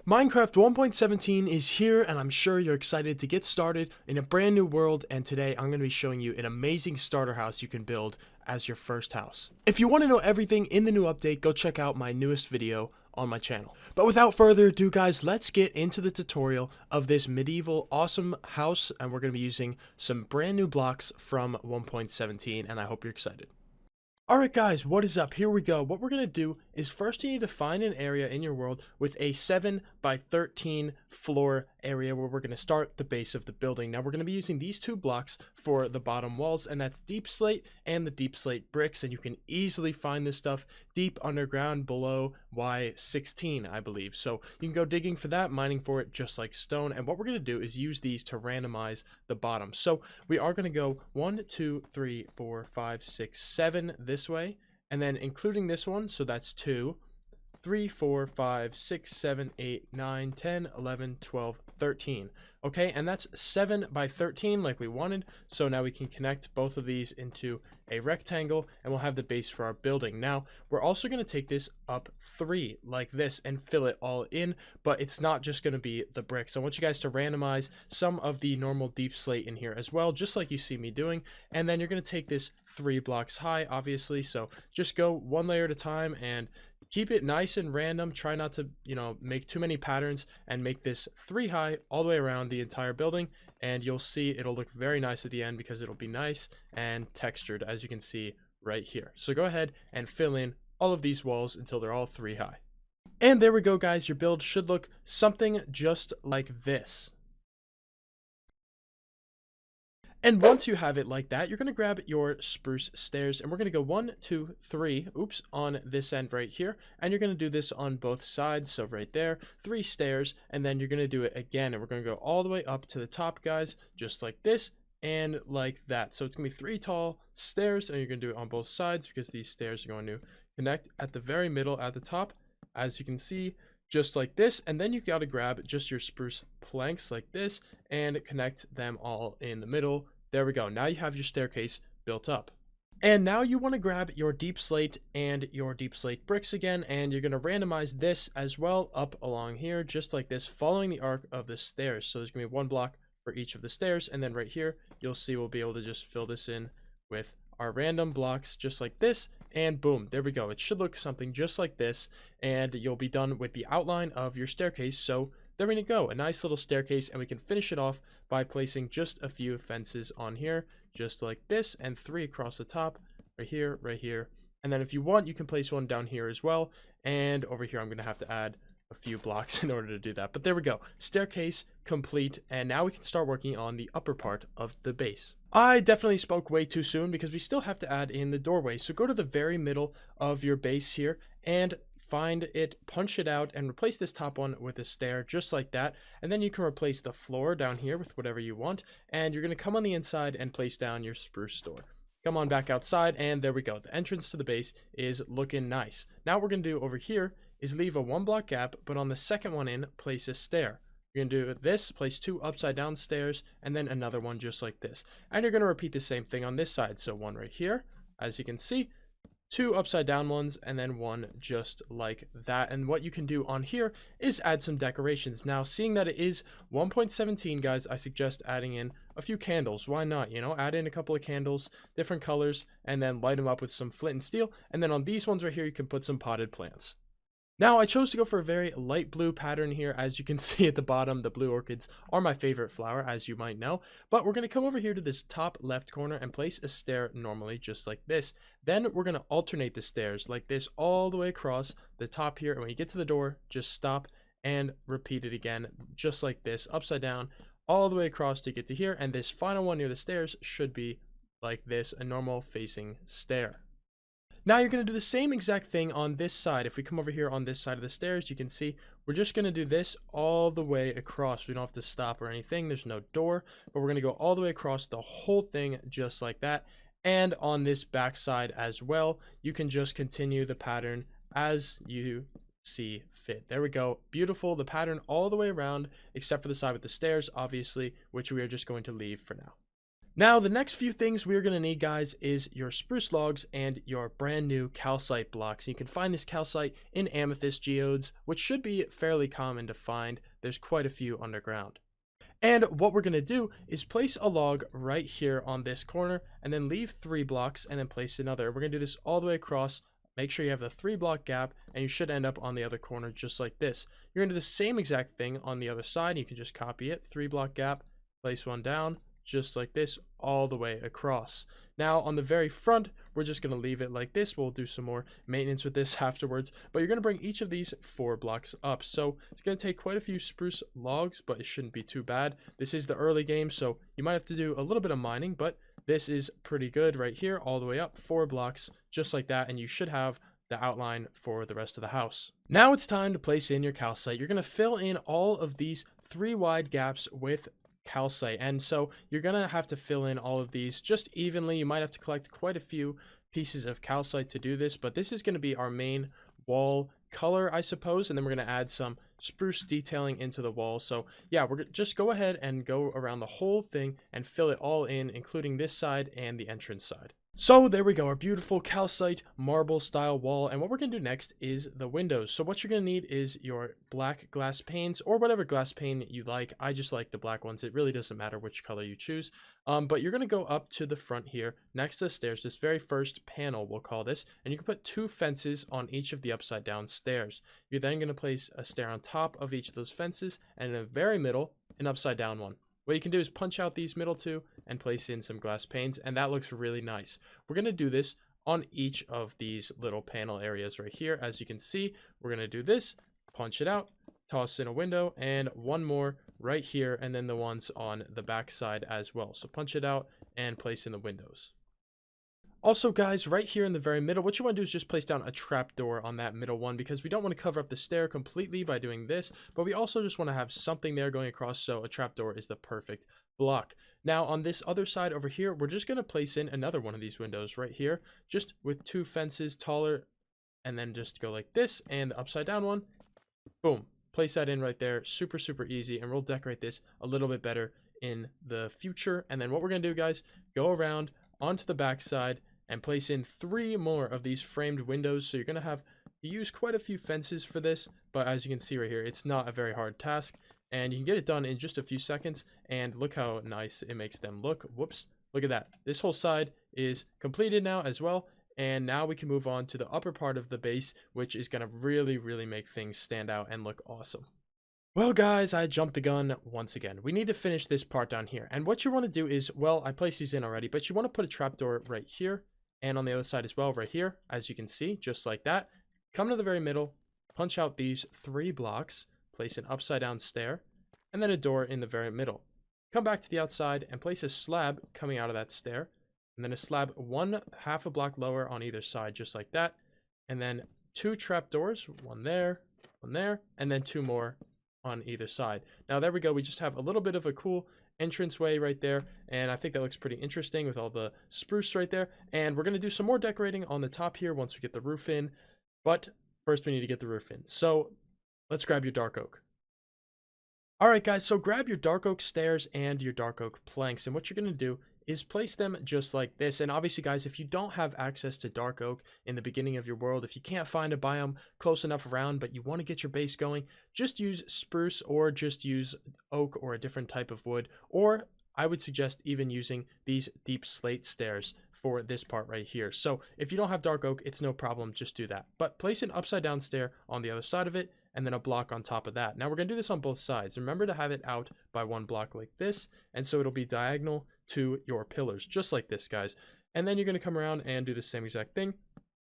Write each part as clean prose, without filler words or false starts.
Minecraft 1.17 is here, and I'm sure you're excited to get started in a brand new world. And today I'm going to be showing you an amazing starter house you can build as your first house. If you want to know everything in the new update, go check out my newest video on my channel. But without further ado, guys, let's get into the tutorial of this medieval awesome house, and we're going to be using some brand new blocks from 1.17, and I hope you're excited. Alright guys, what is up? Here we go. What we're going to do is first you need to find an area in your world with a 7 by 13 floor area where we're going to start the base of the building. Now we're going to be using these two blocks for the bottom walls, and that's deep slate and the deep slate bricks, and you can easily find this stuff deep underground below Y16, I believe. So you can go digging for that, mining for it just like stone, and what we're going to do is use these to randomize the bottom. So we are going to go 1, 2, 3, 4, 5, 6, 7 this way, and then including this one, so that's 2, 3, 4, 5, 6, 7, 8, 9, 10, 11, 12, 13. Okay, and that's 7 by 13 like we wanted. So now we can connect both of these into a rectangle, and we'll have the base for our building. Now we're also going to take this up 3 like this and fill it all in, but it's not just going to be the bricks. I want you guys to randomize some of the normal deep slate in here as well, just like you see me doing. And then you're going to take this 3 blocks high, obviously, so just go one layer at a time and keep it nice and random. Try not to, make too many patterns, and make this 3 high all the way around the entire building, and you'll see it'll look very nice at the end because it'll be nice and textured, as you can see right here. So go ahead and fill in all of these walls until they're all 3 high. And there we go, guys. Your build should look something just like this. And once you have it like that, you're going to grab your spruce stairs, and we're going to go 1, 2, 3, on this end right here. And you're going to do this on both sides. So right there, 3 stairs, and then you're going to do it again. And we're going to go all the way up to the top, guys, just like this and like that. So it's going to be 3 tall stairs, and you're going to do it on both sides because these stairs are going to connect at the very middle at the top, as you can see, just like this. And then you got to grab just your spruce planks like this and connect them all in the middle. There we go. Now you have your staircase built up. And now you want to grab your deep slate and your deep slate bricks again, and you're going to randomize this as well up along here, just like this, following the arc of the stairs. So there's going to be 1 block for each of the stairs, and then right here, you'll see we'll be able to just fill this in with our random blocks just like this, and boom, there we go. It should look something just like this, and you'll be done with the outline of your staircase. So there we go, a nice little staircase, and we can finish it off by placing just a few fences on here, just like this, and 3 across the top, right here, and then if you want, you can place one down here as well, and over here I'm going to have to add a few blocks in order to do that. But there we go, staircase complete, and now we can start working on the upper part of the base. I definitely spoke way too soon because we still have to add in the doorway, so go to the very middle of your base here and find it, punch it out, and replace this top one with a stair just like that. And then you can replace the floor down here with whatever you want, and you're going to come on the inside and place down your spruce door. Come on back outside, and there we go. The entrance to the base is looking nice. Now what we're going to do over here is leave a 1 block gap, but on the second one in, place a stair. You're going to do this, place 2 upside down stairs, and then another one just like this. And you're going to repeat the same thing on this side. So 1 right here, as you can see, 2 upside down ones, and then 1 just like that. And what you can do on here is add some decorations. Now, seeing that it is 1.17, guys, I suggest adding in a few candles. Why not? Add in a couple of candles, different colors, and then light them up with some flint and steel. And then on these ones right here, you can put some potted plants. Now, I chose to go for a very light blue pattern here. As you can see at the bottom, the blue orchids are my favorite flower, as you might know. But we're going to come over here to this top left corner and place a stair normally, just like this. Then we're going to alternate the stairs like this all the way across the top here. And when you get to the door, just stop and repeat it again, just like this, upside down, all the way across to get to here. And this final one near the stairs should be like this, a normal facing stair. Now you're going to do the same exact thing on this side. If we come over here on this side of the stairs, you can see we're just going to do this all the way across. We don't have to stop or anything. There's no door, but we're going to go all the way across the whole thing just like that. And on this back side as well, you can just continue the pattern as you see fit. There we go. Beautiful. The pattern all the way around, except for the side with the stairs, obviously, which we are just going to leave for now. Now, the next few things we're going to need, guys, is your spruce logs and your brand new calcite blocks. You can find this calcite in amethyst geodes, which should be fairly common to find. There's quite a few underground. And what we're going to do is place a log right here on this corner and then leave 3 blocks and then place another. We're going to do this all the way across. Make sure you have the 3 block gap and you should end up on the other corner just like this. You're going to do the same exact thing on the other side. You can just copy it, 3 block gap, place one down just like this all the way across. Now on the very front, we're just going to leave it like this. We'll do some more maintenance with this afterwards, but you're going to bring each of these 4 blocks up. So it's going to take quite a few spruce logs, but it shouldn't be too bad. This is the early game, so you might have to do a little bit of mining, but this is pretty good right here, all the way up, 4 blocks, just like that, and you should have the outline for the rest of the house. Now it's time to place in your calcite. You're going to fill in all of these 3 wide gaps with calcite, and so you're gonna have to fill in all of these just evenly. You might have to collect quite a few pieces of calcite to do this, but this is going to be our main wall color, I suppose, and then we're going to add some spruce detailing into the wall. So yeah, we're just go ahead and go around the whole thing and fill it all in, including this side and the entrance side. So there we go, our beautiful calcite marble style wall. And what we're going to do next is the windows. So what you're going to need is your black glass panes or whatever glass pane you like. I just like the black ones. It really doesn't matter which color you choose. But you're going to go up to the front here next to the stairs, this very first panel, we'll call this, and you can put 2 fences on each of the upside down stairs. You're then going to place a stair on top of each of those fences, and in the very middle, an upside down one. What you can do is punch out these middle 2 and place in some glass panes, and that looks really nice. We're going to do this on each of these little panel areas right here. As you can see, we're going to do this, punch it out, toss in a window, and one more right here, and then the ones on the back side as well. So punch it out and place in the windows. Also, guys, right here in the very middle, what you want to do is just place down a trapdoor on that middle one, because we don't want to cover up the stair completely by doing this, but we also just want to have something there going across, so a trapdoor is the perfect block. Now, on this other side over here, we're just going to place in another one of these windows right here, just with 2 fences taller, and then just go like this, and the upside down one, boom, place that in right there. Super, super easy, and we'll decorate this a little bit better in the future. And then what we're going to do, guys, go around onto the back side and place in 3 more of these framed windows. So you're going to have to use quite a few fences for this, but as you can see right here, it's not a very hard task, and you can get it done in just a few seconds. And look how nice it makes them look. Whoops, look at that. This whole side is completed now as well, and now we can move on to the upper part of the base, which is going to really, really make things stand out and look awesome. Well, guys, I jumped the gun once again. We need to finish this part down here, and what you want to do is, well, I placed these in already, but you want to put a trapdoor right here, and on the other side as well, right here, as you can see, just like that. Come to the very middle, punch out these 3 blocks, place an upside down stair, and then a door in the very middle. Come back to the outside and place a slab coming out of that stair, and then a slab 1/2 a block lower on either side, just like that. And then 2 trapdoors, one there, and then 2 more on either side. Now there we go. We just have a little bit of a cool entranceway right there, and I think that looks pretty interesting with all the spruce right there. And we're going to do some more decorating on the top here once we get the roof in, but first we need to get the roof in. So let's grab your dark oak. All right, guys, so grab your dark oak stairs and your dark oak planks, and what you're going to do is place them just like this. And obviously, guys, if you don't have access to dark oak in the beginning of your world, if you can't find a biome close enough around, but you want to get your base going, just use spruce or just use oak or a different type of wood, or I would suggest even using these deep slate stairs for this part right here. So if you don't have dark oak, it's no problem, just do that. But place an upside down stair on the other side of it, and then a block on top of that. Now we're going to do this on both sides. Remember to have it out by 1 block like this, and so it'll be diagonal to your pillars, just like this, guys. And then you're going to come around and do the same exact thing,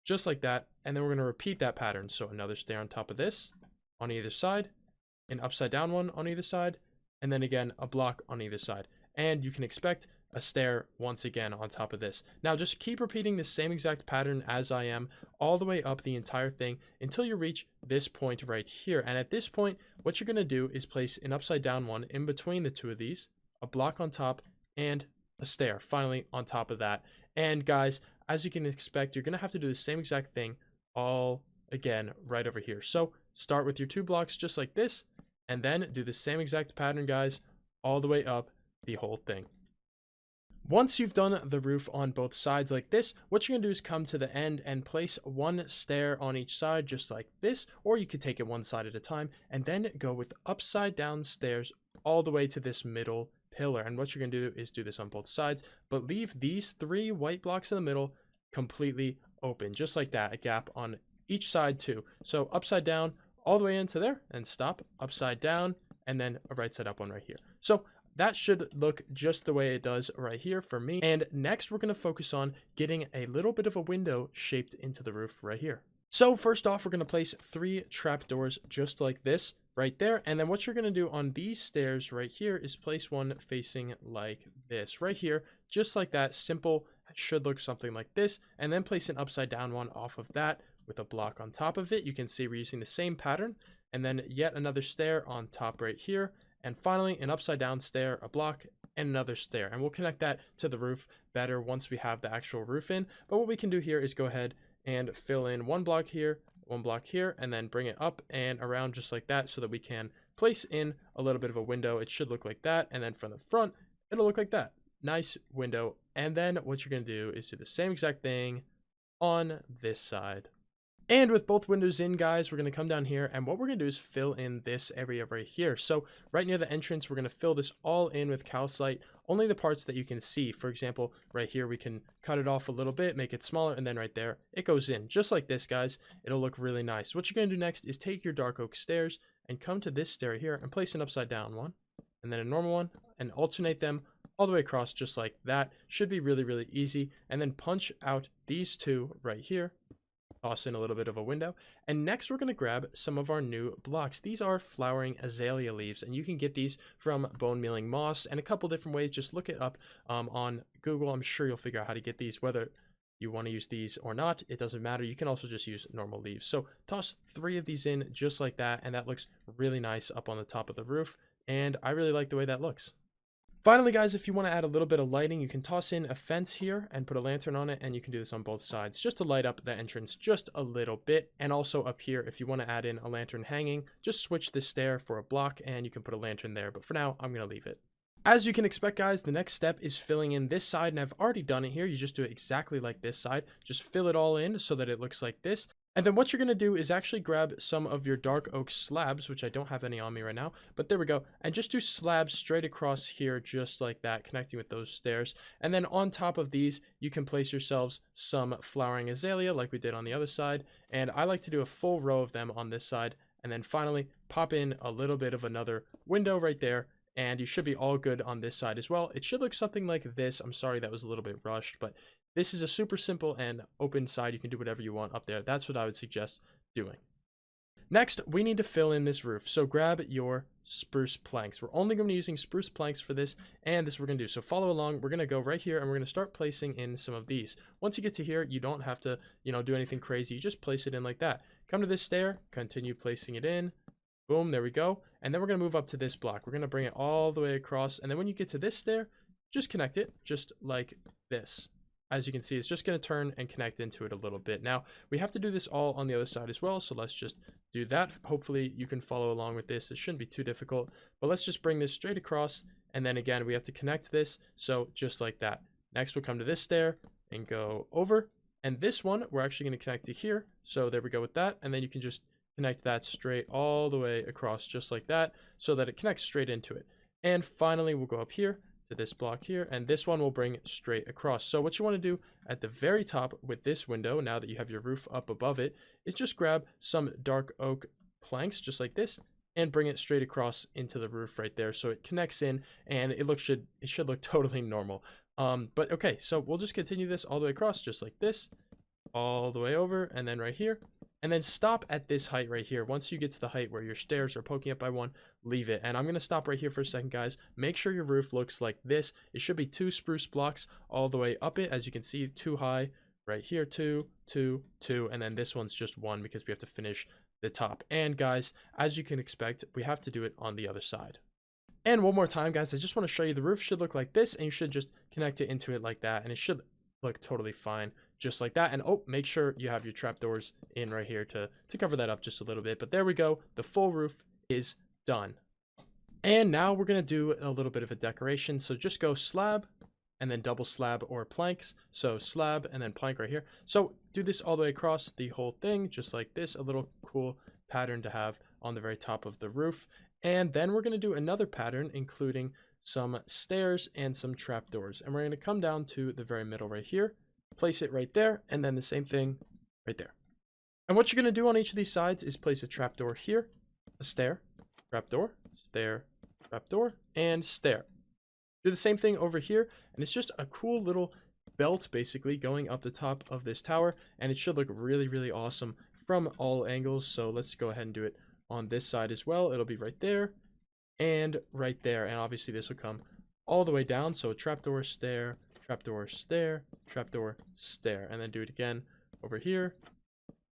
just like that, and then we're going to repeat that pattern. So another stair on top of this, on either side, an upside down one on either side, and then again a block on either side. And you can expect a stair once again on top of this. Now just keep repeating the same exact pattern as I am all the way up the entire thing until you reach this point right here. And at this point, what you're going to do is place an upside down one in between the 2 of these, a block on top, and a stair finally on top of that. And guys, as you can expect, you're going to have to do the same exact thing all again right over here. So start with your 2 blocks just like this, and then do the same exact pattern, guys, all the way up the whole thing. Once you've done the roof on both sides like this, what you're going to do is come to the end and place one stair on each side just like this, or you could take it one side at a time and then go with upside down stairs all the way to this middle pillar. And what you're going to do is do this on both sides, but leave these 3 white blocks in the middle completely open, just like that, a gap on each side too. So upside down all the way into there and stop, upside down, and then a right side up one right here. So that should look just the way it does right here for me. And next we're going to focus on getting a little bit of a window shaped into the roof right here. So first off, we're going to place 3 trapdoors just like this right there. And then what you're going to do on these stairs right here is place one facing like this right here, just like that. Simple, should look something like this. And then place an upside down one off of that with a block on top of it. You can see we're using the same pattern. And then yet another stair on top right here. And finally, an upside down stair, a block, and another stair. And we'll connect that to the roof better once we have the actual roof in. But what we can do here is go ahead and fill in one block here, and then bring it up and around just like that so that we can place in a little bit of a window. It should look like that. And then from the front, it'll look like that. Nice window. And then what you're going to do is do the same exact thing on this side. And with both windows in, guys, we're going to come down here, and what we're going to do is fill in this area right here. So right near the entrance, we're going to fill this all in with calcite, only the parts that you can see. For example, right here, we can cut it off a little bit, make it smaller, and then right there, it goes in. Just like this, guys, it'll look really nice. What you're going to do next is take your dark oak stairs and come to this stair here and place an upside down one, and then a normal one, and alternate them all the way across just like that. Should be really, really easy. And then punch out these 2 right here. Toss in a little bit of a window. And next we're going to grab some of our new blocks. These are flowering azalea leaves, and you can get these from bone mealing moss and a couple different ways. Just look it up on Google. I'm sure you'll figure out how to get these, whether you want to use these or not. It doesn't matter. You can also just use normal leaves. So toss 3 of these in just like that, and that looks really nice up on the top of the roof, and I really like the way that looks. Finally, guys, if you want to add a little bit of lighting, you can toss in a fence here and put a lantern on it, and you can do this on both sides just to light up the entrance just a little bit. And also up here, if you want to add in a lantern hanging, just switch this stair for a block and you can put a lantern there. But for now, I'm going to leave it. As you can expect, guys, the next step is filling in this side, and I've already done it here. You just do it exactly like this side. Just fill it all in so that it looks like this. And then what you're going to do is actually grab some of your dark oak slabs, which I don't have any on me right now, but there we go. And just do slabs straight across here, just like that, connecting with those stairs. And then on top of these, you can place yourselves some flowering azalea like we did on the other side. And I like to do a full row of them on this side. And then finally, pop in a little bit of another window right there. And you should be all good on this side as well. It should look something like this. I'm sorry that was a little bit rushed, but this is a super simple and open side. You can do whatever you want up there. That's what I would suggest doing. Next, we need to fill in this roof. So grab your spruce planks. We're only going to be using spruce planks for this, and this is what we're going to do. So follow along. We're going to go right here, and we're going to start placing in some of these. Once you get to here, you don't have to, do anything crazy. You just place it in like that. Come to this stair, continue placing it in. Boom, there we go. And then we're going to move up to this block. We're going to bring it all the way across. And then when you get to this stair, just connect it just like this. As you can see, it's just going to turn and connect into it a little bit. Now, we have to do this all on the other side as well. So let's just do that. Hopefully you can follow along with this. It shouldn't be too difficult, but let's just bring this straight across. And then again, we have to connect this. So just like that. Next, we'll come to this stair and go over. And this one, we're actually going to connect to here. So there we go with that. And then you can just connect that straight all the way across just like that so that it connects straight into it. And finally, we'll go up here to this block here, and this one will bring it straight across. So what you want to do at the very top with this window, now that you have your roof up above it, is just grab some dark oak planks just like this and bring it straight across into the roof right there so it connects in, and it should look totally normal. But okay, so we'll just continue this all the way across just like this, all the way over, and then right here. And then stop at this height right here. Once you get to the height where your stairs are poking up by one, leave it. And I'm going to stop right here for a second, guys. Make sure your roof looks like this. It should be 2 spruce blocks all the way up it. As you can see, 2 high right here, 2, 2, 2. And then this one's just 1 because we have to finish the top. And guys, as you can expect, we have to do it on the other side. And one more time, guys, I just want to show you the roof should look like this, and you should just connect it into it like that. And it should look totally fine just like that. And oh, make sure you have your trapdoors in right here to cover that up just a little bit. But there we go. The full roof is done. And now we're going to do a little bit of a decoration. So just go slab and then double slab or planks. So slab and then plank right here. So do this all the way across the whole thing, just like this, a little cool pattern to have on the very top of the roof. And then we're going to do another pattern, including some stairs and some trapdoors. And we're going to come down to the very middle right here, place it right there, and then the same thing right there. And what you're going to do on each of these sides is place a trapdoor here, a stair, trapdoor, stair, trapdoor, and stair. Do the same thing over here, and it's just a cool little belt basically going up the top of this tower, and it should look really, really awesome from all angles. So let's go ahead and do it on this side as well. It'll be right there and right there, and obviously this will come all the way down. So trapdoor, stair, trapdoor, stair, trapdoor, stair, and then do it again over here,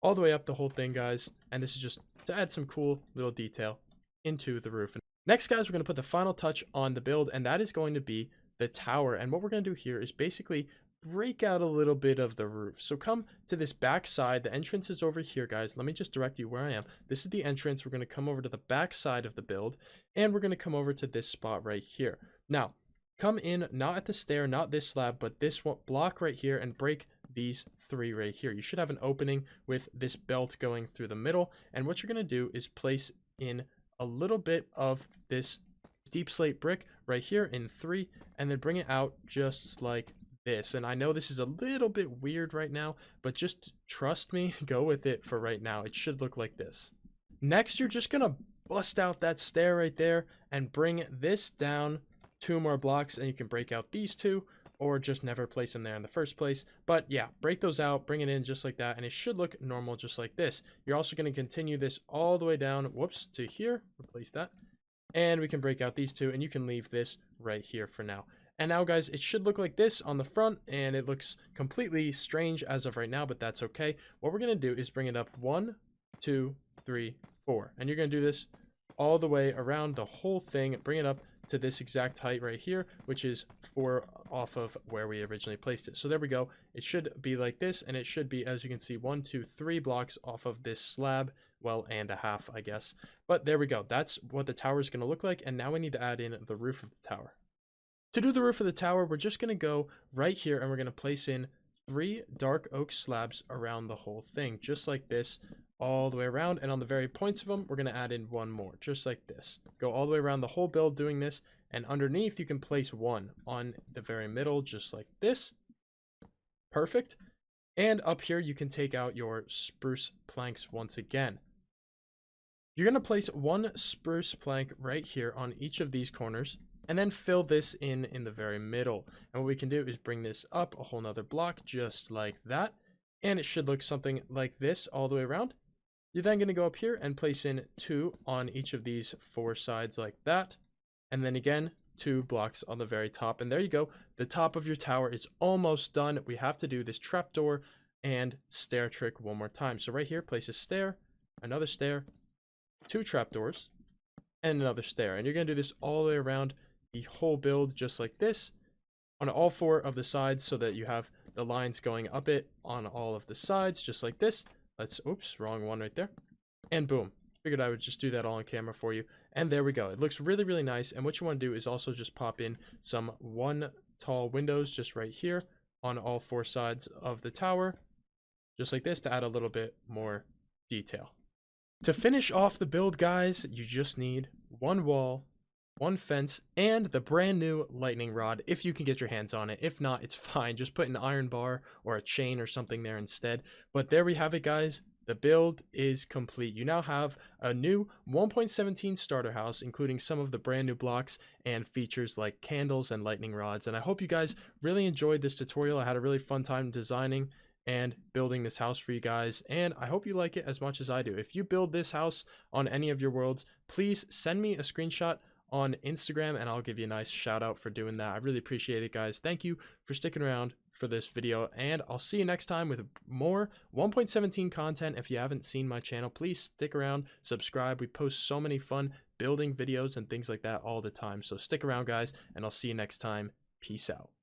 all the way up the whole thing, guys. And this is just to add some cool little detail into the roof. Next, guys, we're going to put the final touch on the build, and that is going to be the tower. And what we're going to do here is basically break out a little bit of the roof. So come to this back side. The entrance is over here, guys. Let me just direct you where I am. This is the entrance. We're going to come over to the back side of the build, and we're going to come over to this spot right here. Now, come in, not at the stair, not this slab, but this one block right here, and break these three right here. You should have an opening with this belt going through the middle. And what you're going to do is place in a little bit of this deep slate brick right here in 3, and then bring it out just like this. And I know this is a little bit weird right now, but just trust me, go with it for right now. It should look like this. Next, you're just gonna bust out that stair right there and bring this down 2 more blocks, and you can break out these 2, or just never place them there in the first place. But yeah, break those out, bring it in just like that, and it should look normal just like this. You're also going to continue this all the way down, whoops, to here, replace that, and we can break out these 2, and you can leave this right here for now. And now, guys, it should look like this on the front, and it looks completely strange as of right now, but that's okay. What we're going to do is bring it up 1, 2, 3, 4, and you're going to do this all the way around the whole thing, bring it up to this exact height right here, which is 4 off of where we originally placed it. So there we go. It should be like this, and it should be, as you can see, 1, 2, 3 blocks off of this slab, well, and a half, I guess. But there we go. That's what the tower is going to look like, and now we need to add in the roof of the tower. To do the roof of the tower, we're just going to go right here, and we're going to place in 3 dark oak slabs around the whole thing, just like this, all the way around. And on the very points of them, we're going to add in 1 more, just like this. Go all the way around the whole build doing this, and underneath you can place 1 on the very middle, just like this. Perfect. And up here you can take out your spruce planks once again. You're going to place 1 spruce plank right here on each of these corners, and then fill this in the very middle. And what we can do is bring this up a whole nother block, just like that, and it should look something like this all the way around. You're then going to go up here and place in 2 on each of these 4 sides like that, and then again 2 blocks on the very top. And there you go. The top of your tower is almost done. We have to do this trapdoor and stair trick one more time. So right here, place a stair, another stair, 2 trapdoors, and another stair. And you're going to do this all the way around the whole build, just like this, on all 4 of the sides, so that you have the lines going up it on all of the sides, just like this. Let's, oops, wrong one right there. And boom. Figured I would just do that all on camera for you. And there we go. It looks really, really nice. And what you want to do is also just pop in some 1 tall windows just right here on all 4 sides of the tower, just like this, to add a little bit more detail. To finish off the build, guys, you just need 1 wall, 1 fence, and the brand new lightning rod, if you can get your hands on it. If not, it's fine. Just put an iron bar or a chain or something there instead. But there we have it, guys. The build is complete. You now have a new 1.17 starter house, including some of the brand new blocks and features like candles and lightning rods. And I hope you guys really enjoyed this tutorial. I had a really fun time designing and building this house for you guys, and I hope you like it as much as I do. If you build this house on any of your worlds, please send me a screenshot on Instagram, and I'll give you a nice shout out for doing that. I really appreciate it, guys. Thank you for sticking around for this video, and I'll see you next time with more 1.17 content. If you haven't seen my channel, please stick around, subscribe. We post so many fun building videos and things like that all the time, so stick around, guys, and I'll see you next time. Peace out.